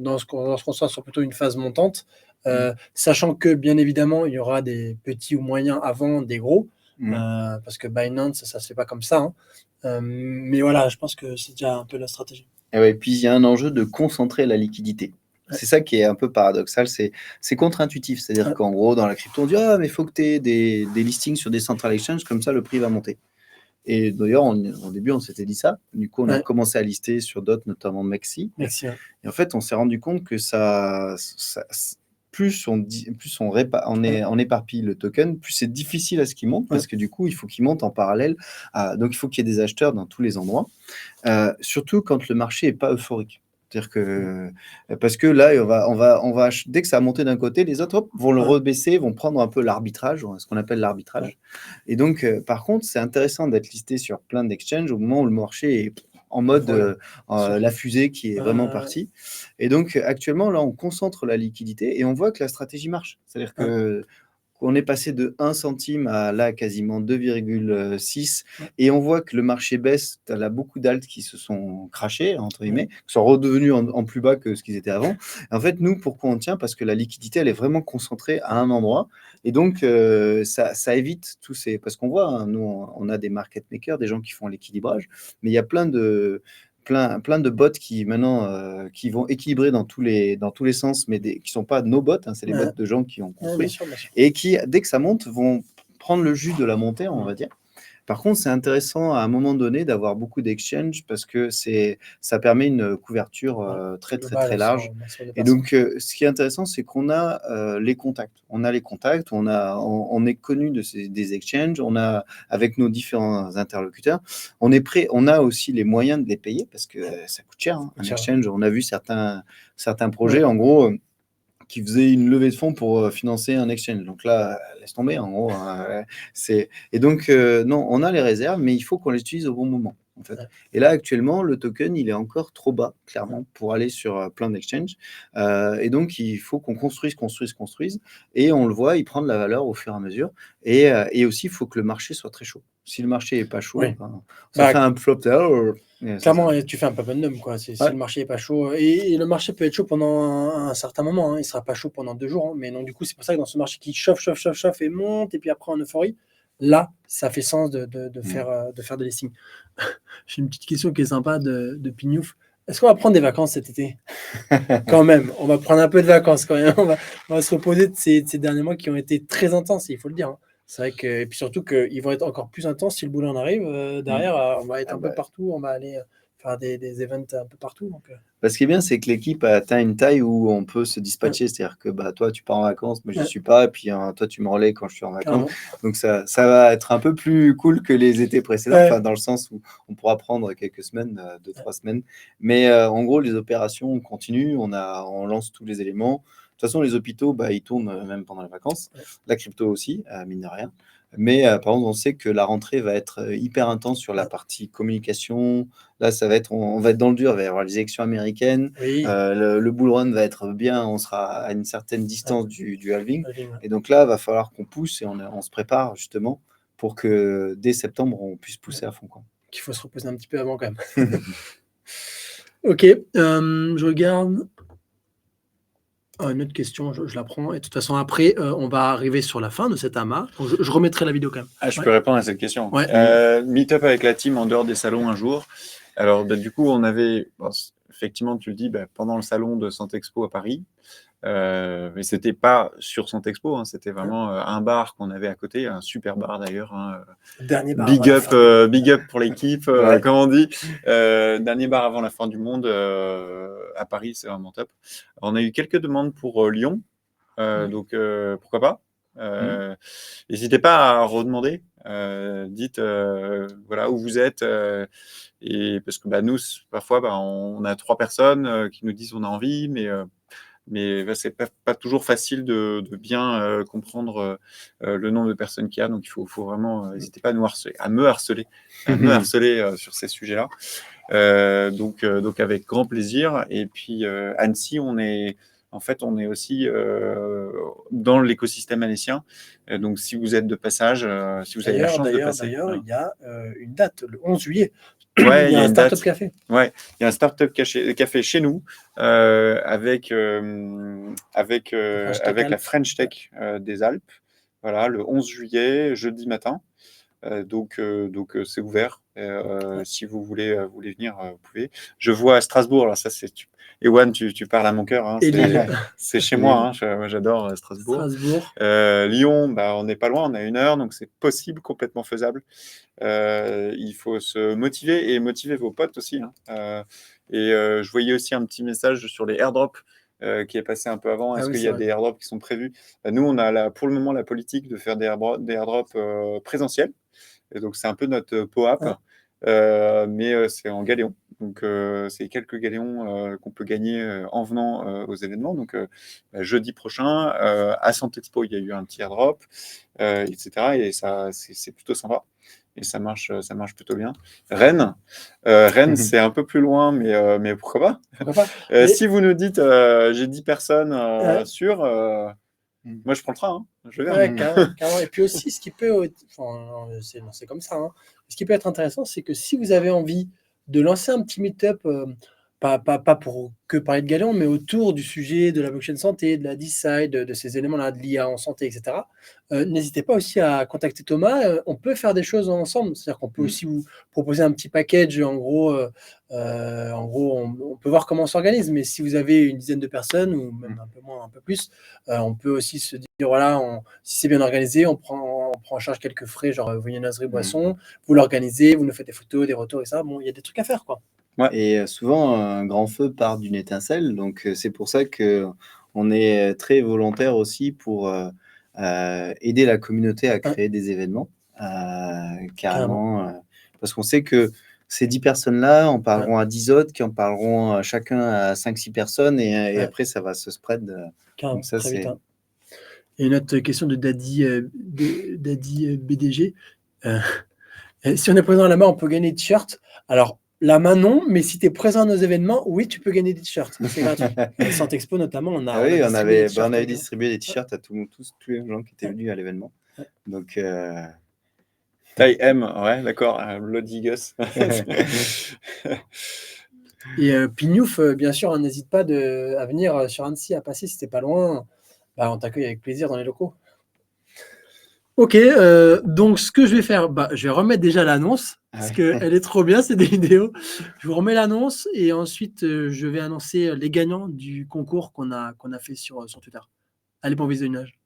[SPEAKER 1] lorsqu'on sera sur plutôt une phase montante, sachant que bien évidemment il y aura des petits ou moyens avant des gros, parce que Binance ça se fait pas comme ça, hein. Mais voilà, je pense que c'est déjà un peu la stratégie.
[SPEAKER 2] Et ouais, puis il y a un enjeu de concentrer la liquidité.
[SPEAKER 1] Ouais.
[SPEAKER 2] C'est ça qui est un peu paradoxal, c'est contre-intuitif. C'est-à-dire
[SPEAKER 1] Ouais.
[SPEAKER 2] qu'en gros, dans la crypto, on dit ah mais il faut que tu aies des listings sur des central exchange, comme ça le prix va monter. Et d'ailleurs, au début, on s'était dit ça. Du coup, on a commencé à lister sur d'autres, notamment Mexi.
[SPEAKER 1] Merci.
[SPEAKER 2] Et en fait, on s'est rendu compte que plus on éparpille le token, plus c'est difficile à ce qu'il monte, parce que du coup, il faut qu'il monte en parallèle. Donc, il faut qu'il y ait des acheteurs dans tous les endroits, surtout quand le marché n'est pas euphorique. C'est-à-dire que, parce que là, dès que ça a monté d'un côté, les autres vont le rebaisser, vont prendre un peu l'arbitrage, ce qu'on appelle l'arbitrage. Ouais. Et donc, par contre, c'est intéressant d'être listé sur plein d'exchanges au moment où le marché est en mode la fusée qui est vraiment partie. Et donc, actuellement, là, on concentre la liquidité et on voit que la stratégie marche. C'est-à-dire qu'on est passé de 1 centime à là quasiment 2,6 et on voit que le marché baisse. Tu as beaucoup d'alts qui se sont crachés, entre guillemets, qui sont redevenus en plus bas que ce qu'ils étaient avant. Et en fait, nous, pourquoi on tient? Parce que la liquidité, elle est vraiment concentrée à un endroit. Et donc, ça évite tous ces... Parce qu'on voit, hein, nous, on a des market makers, des gens qui font l'équilibrage, mais il y a plein de bots qui maintenant qui vont équilibrer dans tous les sens, mais qui sont pas nos bots, hein, c'est les bots de gens qui ont construit, bien sûr. Et qui, dès que ça monte, vont prendre le jus de la montée, on va dire. Par contre, c'est intéressant à un moment donné d'avoir beaucoup d'exchanges parce que ça permet une couverture très large. Et donc, ce qui est intéressant, c'est qu'on a les contacts. On a les contacts, on est connu des exchanges, on a avec nos différents interlocuteurs, on est prêt, on a aussi les moyens de les payer parce que ça coûte cher, hein, un exchange. On a vu certains projets, en gros, qui faisait une levée de fonds pour financer un exchange. Donc là, laisse tomber, en gros. Et donc, non, on a les réserves, mais il faut qu'on les utilise au bon moment. En fait. Et là, actuellement, le token, il est encore trop bas, clairement, pour aller sur plein d'exchanges. Et donc, il faut qu'on construise. Et on le voit, il prend de la valeur au fur et à mesure. Et aussi, il faut que le marché soit très chaud. Si le marché n'est pas chaud, ça fait un flop.
[SPEAKER 1] Clairement, tu fais un pump-and-dump, quoi. Si le marché n'est pas chaud. Et le marché peut être chaud pendant un certain moment, hein. Il ne sera pas chaud pendant 2 jours. Hein. Mais donc, du coup, c'est pour ça que dans ce marché qui chauffe et monte, et puis après en euphorie, là, ça fait sens de faire des listings. J'ai une petite question qui est sympa de Pignouf. Est-ce qu'on va prendre des vacances cet été? Quand même, on va prendre un peu de vacances quand même. On va se reposer de ces derniers mois qui ont été très intenses, il faut le dire. Hein. C'est vrai que, et puis surtout qu'ils vont être encore plus intenses si le boulot en arrive. Derrière, on va être un peu partout, on va aller faire des events un peu partout. Donc,
[SPEAKER 2] Ce qui est bien, c'est que l'équipe a atteint une taille où on peut se dispatcher. C'est-à-dire que toi, tu pars en vacances, moi, je ne suis pas. Et puis, toi, tu me relais quand je suis en vacances. Donc, ça va être un peu plus cool que les étés précédents, dans le sens où on pourra prendre quelques semaines, 2-3 semaines. Mais en gros, les opérations continuent. On lance tous les éléments. De toute façon, les hôpitaux, ils tournent même pendant les vacances. La crypto aussi, mine de rien. Mais par exemple, on sait que la rentrée va être hyper intense sur la partie communication. Là, on va être dans le dur. Il va y avoir les élections américaines.
[SPEAKER 1] Oui.
[SPEAKER 2] Le bull run va être bien. On sera à une certaine distance du halving. Et donc là, il va falloir qu'on pousse et on se prépare justement pour que dès septembre, on puisse pousser à fond.
[SPEAKER 1] Qu'il faut se reposer un petit peu avant quand même. Ok, je regarde. Une autre question, je la prends. Et de toute façon, après, on va arriver sur la fin de cet amas. Donc, je remettrai la vidéo quand même.
[SPEAKER 3] Ah, je
[SPEAKER 1] Ouais.
[SPEAKER 3] peux répondre à cette question.
[SPEAKER 1] Ouais.
[SPEAKER 3] Meet-up avec la team en dehors des salons un jour. Alors, du coup, on avait, effectivement, tu le dis, pendant le salon de Santexpo à Paris, mais c'était pas sur Santexpo, hein, c'était vraiment un bar qu'on avait à côté, un super bar d'ailleurs. Hein,
[SPEAKER 1] Dernier bar
[SPEAKER 3] big
[SPEAKER 1] avant la
[SPEAKER 3] up,
[SPEAKER 1] fin.
[SPEAKER 3] big up pour l'équipe,
[SPEAKER 2] Ouais.
[SPEAKER 3] comme on dit. Dernier bar avant la fin du monde à Paris, c'est vraiment top. On a eu quelques demandes pour Lyon, donc pourquoi pas. N'hésitez pas à redemander. Dites voilà où vous êtes. Et parce que nous, parfois, on a 3 personnes qui nous disent on a envie, mais c'est pas toujours facile de bien comprendre le nombre de personnes qu'il y a. Donc, il faut vraiment, n'hésitez pas à me harceler sur ces sujets-là. Donc, avec grand plaisir. Et puis, Annecy, on est aussi dans l'écosystème annécien. Donc, si vous êtes de passage, si vous avez la chance de passer.
[SPEAKER 1] D'ailleurs, il y a une date, le 11 juillet.
[SPEAKER 3] Ouais,
[SPEAKER 1] il y a un
[SPEAKER 3] une
[SPEAKER 1] Startup
[SPEAKER 3] date.
[SPEAKER 1] Café.
[SPEAKER 3] Ouais, il y a un Startup Café chez nous avec la French Tech des Alpes. Voilà, le 11 juillet, jeudi matin. Donc c'est ouvert. Si vous voulez venir, vous pouvez. Je vois à Strasbourg, là, ça c'est. Ewan, tu parles à mon cœur. Hein, c'est chez moi. Hein, moi, j'adore Strasbourg. Lyon, on n'est pas loin, on a 1 heure, donc c'est possible, complètement faisable. Il faut se motiver et motiver vos potes aussi. Hein. Je voyais aussi un petit message sur les airdrops qui est passé un peu avant. Est-ce qu'il y a des airdrops qui sont prévus? Nous, on a pour le moment la politique de faire des airdrops présentiels. Et donc, c'est un peu notre POAP, mais c'est en galéon. Donc, c'est quelques galéons qu'on peut gagner en venant aux événements. Donc, jeudi prochain, à Santexpo, il y a eu un petit airdrop, etc. Et ça, c'est plutôt sympa. Et ça marche plutôt bien. Rennes, c'est un peu plus loin, mais pourquoi pas. Si vous nous dites j'ai 10 personnes sûres, moi je prends le train. Hein. Je viens.
[SPEAKER 1] Carrément. Et puis aussi, ce qui peut, c'est comme ça. Hein. Ce qui peut être intéressant, c'est que si vous avez envie de lancer un petit meet-up, pas pour que parler de Galéon, mais autour du sujet de la blockchain santé, de la DeCide, de ces éléments-là, de l'IA en santé, etc. N'hésitez pas aussi à contacter Thomas. On peut faire des choses ensemble. C'est-à-dire qu'on peut aussi vous proposer un petit package. En gros, on peut voir comment on s'organise. Mais si vous avez une dizaine de personnes, ou même un peu moins, un peu plus, on peut aussi se dire, voilà, si c'est bien organisé, on prend en charge quelques frais, genre viennoiserie, boisson, vous l'organisez, vous nous faites des photos, des retours et ça. Bon, il y a des trucs à faire, quoi.
[SPEAKER 2] Ouais. Et souvent, un grand feu part d'une étincelle. Donc, c'est pour ça qu'on est très volontaire aussi pour aider la communauté à créer des événements. Carrément. Parce qu'on sait que ces 10 personnes-là en parleront à 10 autres, qui en parleront chacun à 5-6 personnes. Et après, ça va se spread. Donc ça,
[SPEAKER 1] très vite. Hein. Et une autre question de Daddy BDG. Si on est présent à la main, on peut gagner des t-shirts. Alors, la main, non, mais si tu es présent à nos événements, oui, tu peux gagner des t-shirts. C'est gratuit. Santexpo, notamment, on
[SPEAKER 2] avait distribué des t-shirts à tous les gens qui étaient venus à l'événement. Donc,
[SPEAKER 3] taille M, ouais, d'accord, Bloody Gus.
[SPEAKER 1] Et Pignouf, bien sûr, n'hésite pas à venir sur Annecy, à passer si t'es pas loin. On t'accueille avec plaisir dans les locaux. Ok, donc ce que je vais faire, je vais remettre déjà l'annonce, parce qu'elle est trop bien, c'est des vidéos. Je vous remets l'annonce et ensuite je vais annoncer les gagnants du concours qu'on a fait sur Twitter. Allez, bon visionnage.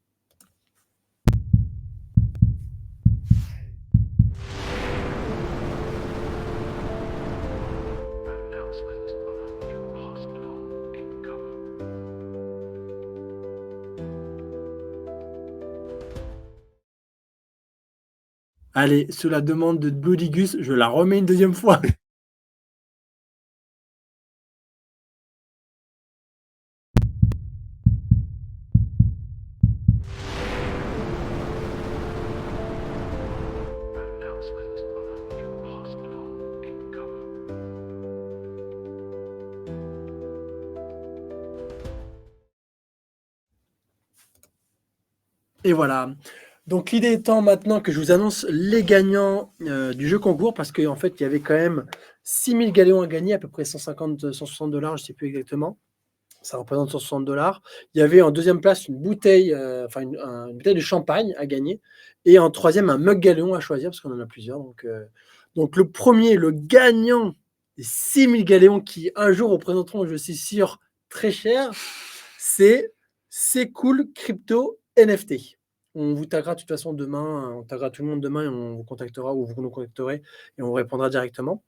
[SPEAKER 1] Allez, sur la demande de Bloody Gus, je la remets une deuxième fois. Et voilà. Donc l'idée étant maintenant que je vous annonce les gagnants du jeu concours, parce qu'en fait, il y avait quand même 6000 galéons à gagner, à peu près 150, 160 $, je ne sais plus exactement. Ça représente 160 $. Il y avait en deuxième place une bouteille, une bouteille de champagne à gagner. Et en troisième, un mug Galéon à choisir, parce qu'on en a plusieurs. Donc le premier, le gagnant des 6000 Galéons qui un jour représenteront, je suis sûr, très cher, c'est Cool Crypto NFT. On vous taguera de toute façon demain, on taguera tout le monde demain et on vous contactera ou vous nous contacterez et on vous répondra directement.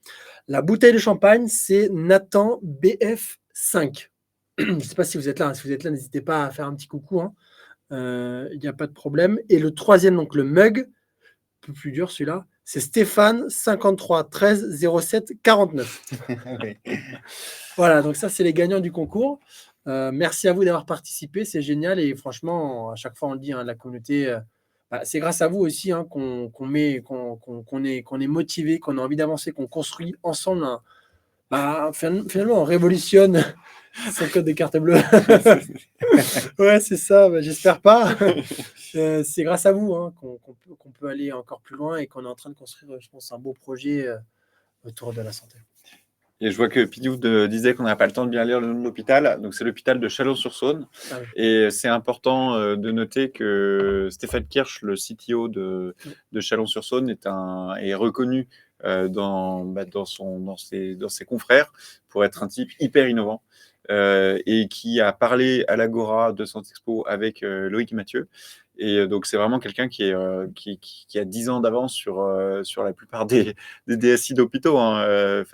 [SPEAKER 1] La bouteille de champagne, c'est Nathan BF5. Je ne sais pas si vous êtes là. Si vous êtes là, n'hésitez pas à faire un petit coucou. Il n'y a pas de problème. Et le troisième, donc le mug, un peu plus dur celui-là, c'est Stéphane 53 13 07 49.
[SPEAKER 2] Oui.
[SPEAKER 1] Voilà, donc ça, c'est les gagnants du concours. Merci à vous d'avoir participé, c'est génial. Et franchement, à chaque fois, on le dit, la communauté, c'est grâce à vous aussi qu'on est motivé, qu'on a envie d'avancer, qu'on construit ensemble. Finalement, on révolutionne son code des cartes bleues. Ouais, c'est ça, j'espère pas. C'est grâce à vous qu'on peut aller encore plus loin et qu'on est en train de construire, je pense, un beau projet autour de la santé.
[SPEAKER 3] Et je vois que Pidou disait qu'on n'a pas le temps de bien lire le nom de l'hôpital. Donc, c'est l'hôpital de Chalon-sur-Saône.
[SPEAKER 1] Ah oui.
[SPEAKER 3] Et c'est important de noter que Stéphane Kirsch, le CTO de Chalon-sur-Saône, est reconnu dans ses confrères pour être un type hyper innovant et qui a parlé à l'Agora de Santexpo avec Loïc Mathieu. Et donc, c'est vraiment quelqu'un qui a 10 ans d'avance sur la plupart des DSI d'hôpitaux,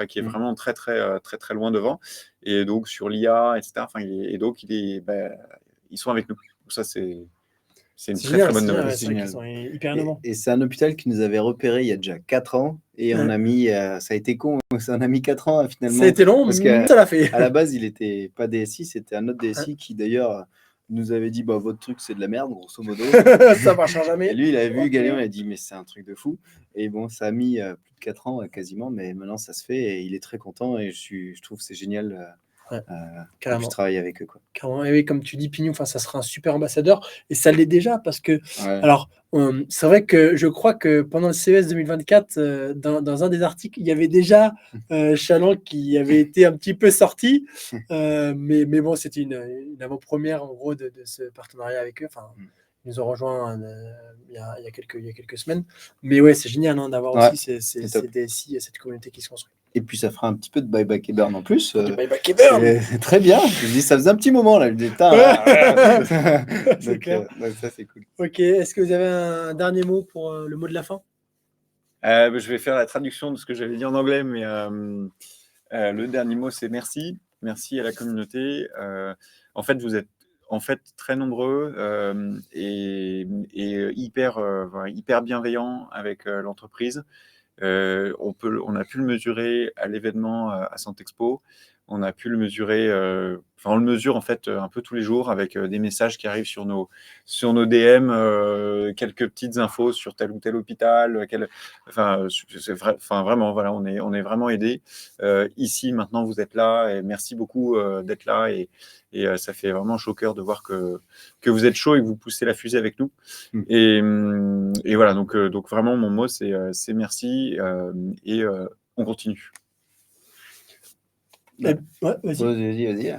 [SPEAKER 3] qui est vraiment très, très, très, très loin devant. Et donc, sur l'IA, etc. Ils sont avec nous. Donc ça, c'est une très, très bonne nouvelle.
[SPEAKER 1] Ouais, c'est vrai qu'ils sont hyper innovants.
[SPEAKER 2] Et c'est un hôpital qui nous avait repéré il y a déjà 4 ans. Et on a mis, ça a été con, ça en a mis 4 ans finalement.
[SPEAKER 1] Ça a été long, mais ça l'a fait.
[SPEAKER 2] À la base, il n'était pas DSI, c'était un autre DSI qui d'ailleurs nous avait dit votre truc c'est de la merde, grosso modo.
[SPEAKER 1] Ça marchera jamais.
[SPEAKER 2] Et lui, il avait vu Galéon, il a dit mais c'est un truc de fou. Et bon, ça a mis plus de 4 ans quasiment, mais maintenant ça se fait et il est très content et je trouve que c'est génial.
[SPEAKER 1] Carrément.
[SPEAKER 2] Je travaille avec eux, quoi.
[SPEAKER 1] Carrément. Et oui, comme tu dis, Pignou, ça sera un super ambassadeur et ça l'est déjà parce que, alors, c'est vrai que je crois que pendant le CES 2024, dans un des articles, il y avait déjà Chalon qui avait été un petit peu sorti, mais bon, c'était une avant-première en gros de ce partenariat avec eux. Ils nous ont rejoints il y a quelques semaines. Mais ouais, c'est génial d'avoir aussi ces DSI et cette communauté qui se construit.
[SPEAKER 2] Et puis ça fera un petit peu de buyback et burn en plus.
[SPEAKER 1] Buyback et burn.
[SPEAKER 2] C'est très bien. Je dis, ça faisait un petit moment là. Je dis, donc ça c'est cool.
[SPEAKER 1] Ok. Est-ce que vous avez un dernier mot pour le mot de la fin?
[SPEAKER 3] Je vais faire la traduction de ce que j'avais dit en anglais, mais le dernier mot c'est merci. Merci à la communauté. En fait, vous êtes très nombreux et hyper bienveillants avec l'entreprise. On a pu le mesurer à l'événement à Santexpo. On a pu le mesurer, on le mesure en fait un peu tous les jours avec des messages qui arrivent sur nos DM, quelques petites infos sur tel ou tel hôpital. Vraiment, voilà, on est vraiment aidés. Ici, maintenant, vous êtes là et merci beaucoup d'être là et ça fait vraiment chaud au cœur de voir que vous êtes chaud et que vous poussez la fusée avec nous. Et voilà, donc vraiment, mon mot, c'est merci et on continue.
[SPEAKER 2] Vas-y.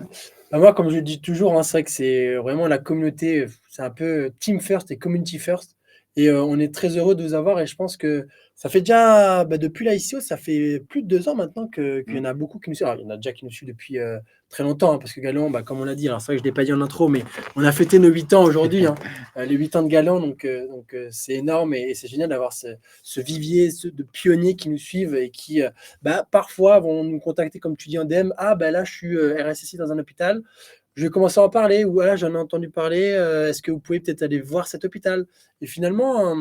[SPEAKER 1] Moi, comme je le dis toujours, c'est vrai que c'est vraiment la communauté, c'est un peu team first et community first. Et on est très heureux de vous avoir. Et je pense que ça fait déjà, depuis l'ICO, ça fait plus de 2 ans maintenant qu'il y en a beaucoup qui nous suivent. Alors, il y en a déjà qui nous suivent depuis très longtemps, parce que Galéon, comme on l'a dit, alors c'est vrai que je ne l'ai pas dit en intro, mais on a fêté nos 8 ans aujourd'hui, les 8 ans de Galéon, donc c'est énorme et c'est génial d'avoir ce vivier de pionniers qui nous suivent et qui parfois vont nous contacter, comme tu dis en DM, là je suis RSSI dans un hôpital, je vais commencer à en parler, ou là j'en ai entendu parler, est-ce que vous pouvez peut-être aller voir cet hôpital? Et finalement,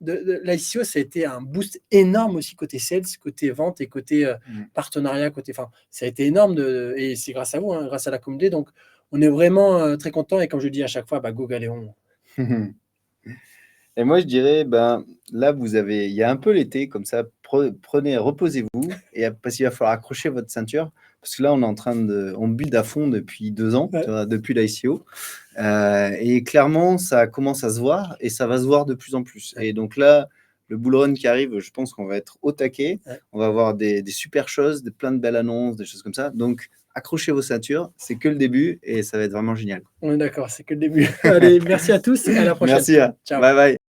[SPEAKER 1] l'ICO, ça a été un boost énorme aussi côté sales, côté vente et côté partenariat, ça a été énorme et c'est grâce à vous, grâce à la communauté. Donc, on est vraiment très content et comme je dis à chaque fois, go Galéon.
[SPEAKER 2] Et moi, je dirais, là, il y a un peu l'été, comme ça, reposez-vous, parce qu'il va falloir accrocher votre ceinture, parce que là, on bute à fond depuis 2 ans, depuis l'ICO, et clairement, ça commence à se voir, et ça va se voir de plus en plus. Et donc là, le bull run qui arrive, je pense qu'on va être au taquet.
[SPEAKER 1] Ouais.
[SPEAKER 2] On va avoir des super choses, plein de belles annonces, des choses comme ça. Donc, accrochez vos ceintures, c'est que le début et ça va être vraiment génial.
[SPEAKER 1] On est d'accord, c'est que le début. Allez, merci à tous et à la prochaine.
[SPEAKER 2] Merci,
[SPEAKER 1] Ciao.
[SPEAKER 2] bye bye.